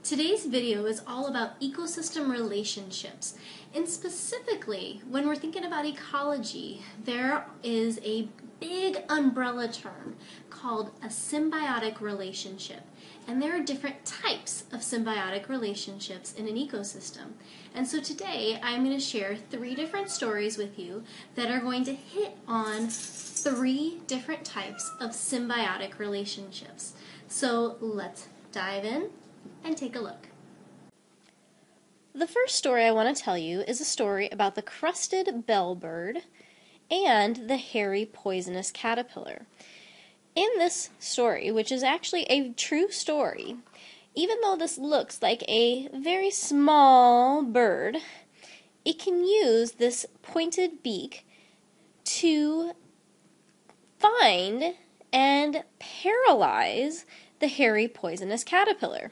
Today's video is all about ecosystem relationships, and specifically when we're thinking about ecology, there is a big umbrella term called a symbiotic relationship, and there are different types of symbiotic relationships in an ecosystem. And so today I'm going to share 3 different stories with you that are going to hit on 3 different types of symbiotic relationships. So let's dive in and take a look. The first story I want to tell you is a story about the crested bellbird and the hairy poisonous caterpillar. In this story, which is actually a true story, even though this looks like a very small bird, it can use this pointed beak to find and paralyze the hairy poisonous caterpillar.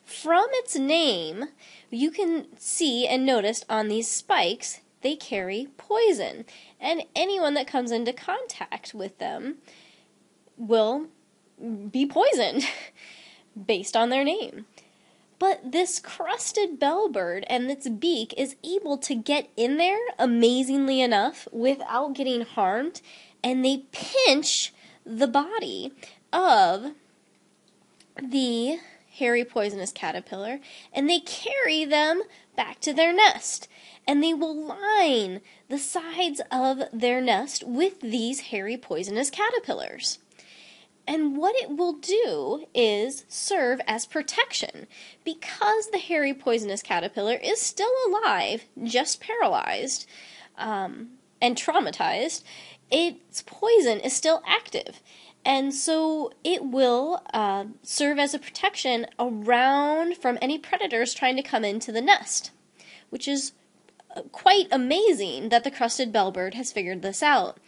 From its name, you can see and notice on these spikes, they carry poison, and anyone that comes into contact with them will be poisoned based on their name. But this crested bellbird and its beak is able to get in there amazingly enough without getting harmed, and they pinch the body of the hairy poisonous caterpillar, and they carry them back to their nest, and they will line the sides of their nest with these hairy poisonous caterpillars. And what it will do is serve as protection. Because the hairy poisonous caterpillar is still alive, just paralyzed and traumatized, its poison is still active. And so it will serve as a protection around from any predators trying to come into the nest, which is quite amazing that the crested bellbird has figured this out.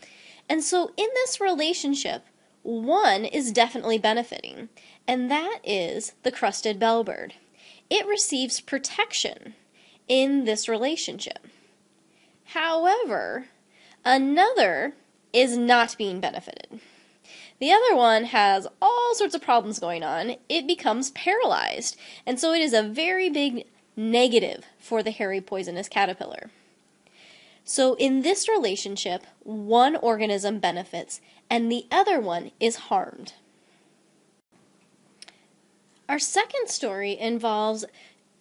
And so in this relationship, one is definitely benefiting, and that is the crested bellbird. It receives protection in this relationship. However, another is not being benefited. The other one has all sorts of problems going on. It becomes paralyzed, and so it is a very big negative for the hairy poisonous caterpillar. So in this relationship, one organism benefits and the other one is harmed. Our second story involves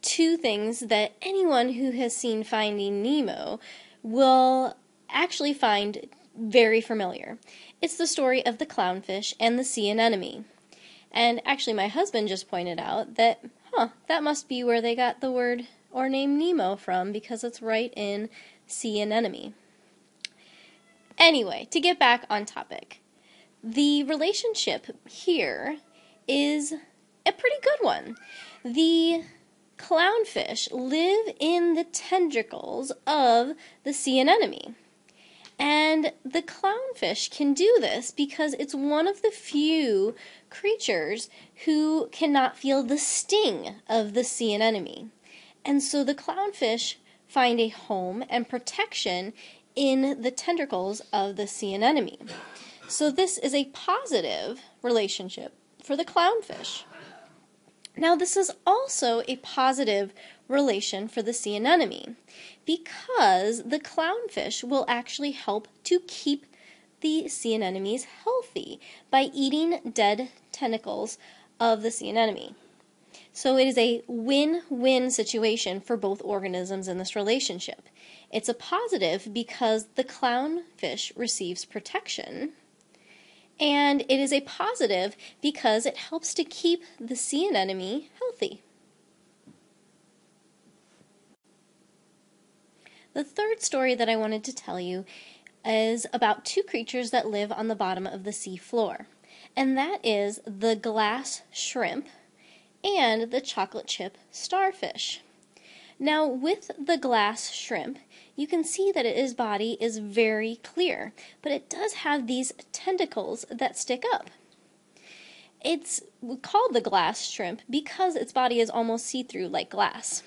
2 things that anyone who has seen Finding Nemo will actually find very familiar. It's the story of the clownfish and the sea anemone. And actually my husband just pointed out that, that must be where they got the word or name Nemo from, because it's right in sea anemone. Anyway, to get back on topic, the relationship here is a pretty good one. The clownfish live in the tentacles of the sea anemone. And the clownfish can do this because it's one of the few creatures who cannot feel the sting of the sea anemone. And so the clownfish find a home and protection in the tentacles of the sea anemone. So this is a positive relationship for the clownfish. Now this is also a positive relation for the sea anemone, because the clownfish will actually help to keep the sea anemones healthy by eating dead tentacles of the sea anemone. So it is a win-win situation for both organisms in this relationship. It's a positive because the clownfish receives protection, and it is a positive because it helps to keep the sea anemone healthy. The third story that I wanted to tell you is about 2 creatures that live on the bottom of the sea floor, and that is the glass shrimp and the chocolate chip starfish. Now, with the glass shrimp, you can see that its body is very clear, but it does have these tentacles that stick up. It's called the glass shrimp because its body is almost see-through like glass.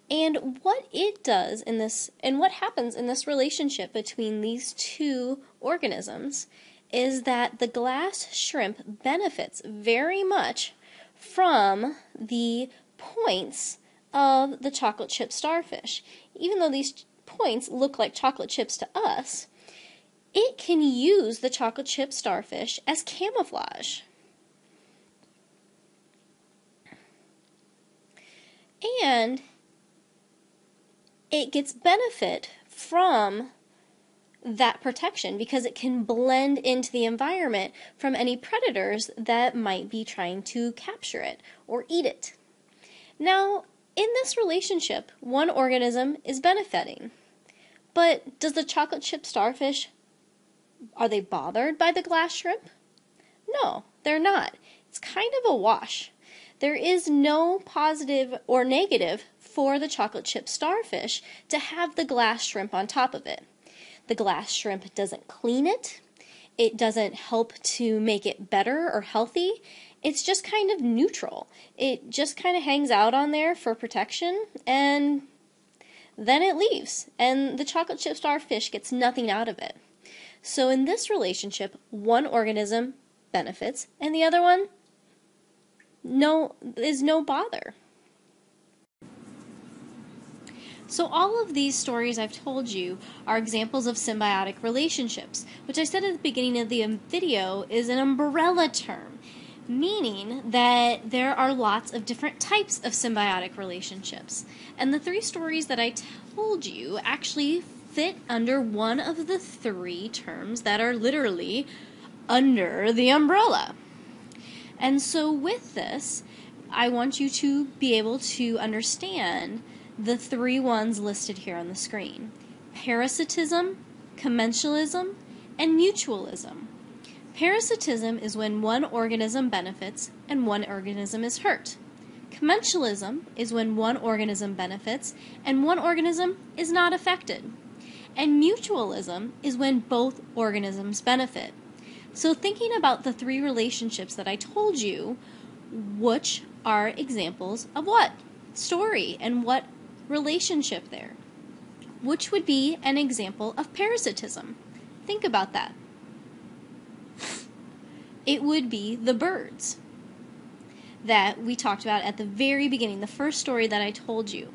And what it does in this, and what happens in this relationship between these 2 organisms, is that the glass shrimp benefits very much from the points of the chocolate chip starfish. Even though these points look like chocolate chips to us, it can use the chocolate chip starfish as camouflage. And it gets benefit from that protection because it can blend into the environment from any predators that might be trying to capture it or eat it. Now, in this relationship, one organism is benefiting. But does the chocolate chip starfish, are they bothered by the glass shrimp? No, they're not. It's kind of a wash. There is no positive or negative for the chocolate chip starfish to have the glass shrimp on top of it. The glass shrimp doesn't clean it. It doesn't help to make it better or healthy. It's just kind of neutral. It just kind of hangs out on there for protection, and then it leaves. And the chocolate chip starfish gets nothing out of it. So in this relationship, one organism benefits, and the other one is no bother. So all of these stories I've told you are examples of symbiotic relationships, which I said at the beginning of the video is an umbrella term, meaning that there are lots of different types of symbiotic relationships. And the three stories that I told you actually fit under one of the three terms that are literally under the umbrella. And so with this, I want you to be able to understand the three ones listed here on the screen: parasitism, commensalism, and mutualism. Parasitism is when one organism benefits and one organism is hurt. Commensalism is when one organism benefits and one organism is not affected. And mutualism is when both organisms benefit. So thinking about the three relationships that I told you, which are examples of what story and what relationship there? Which would be an example of parasitism? Think about that. It would be the birds that we talked about at the very beginning, the first story that I told you.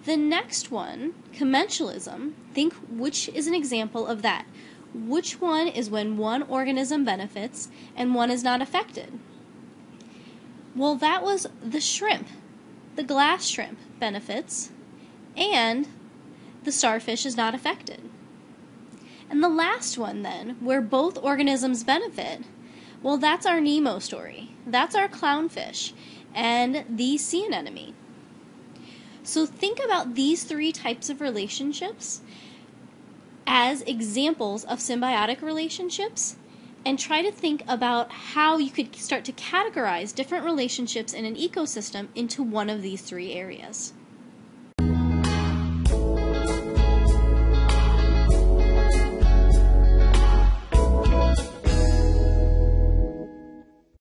The next one, commensalism, think which is an example of that. Which one is when one organism benefits and one is not affected? Well, that was the shrimp. The glass shrimp benefits and the starfish is not affected. And the last one then, where both organisms benefit, well, that's our Nemo story. That's our clownfish and the sea anemone. So think about these three types of relationships as examples of symbiotic relationships, and try to think about how you could start to categorize different relationships in an ecosystem into one of these three areas.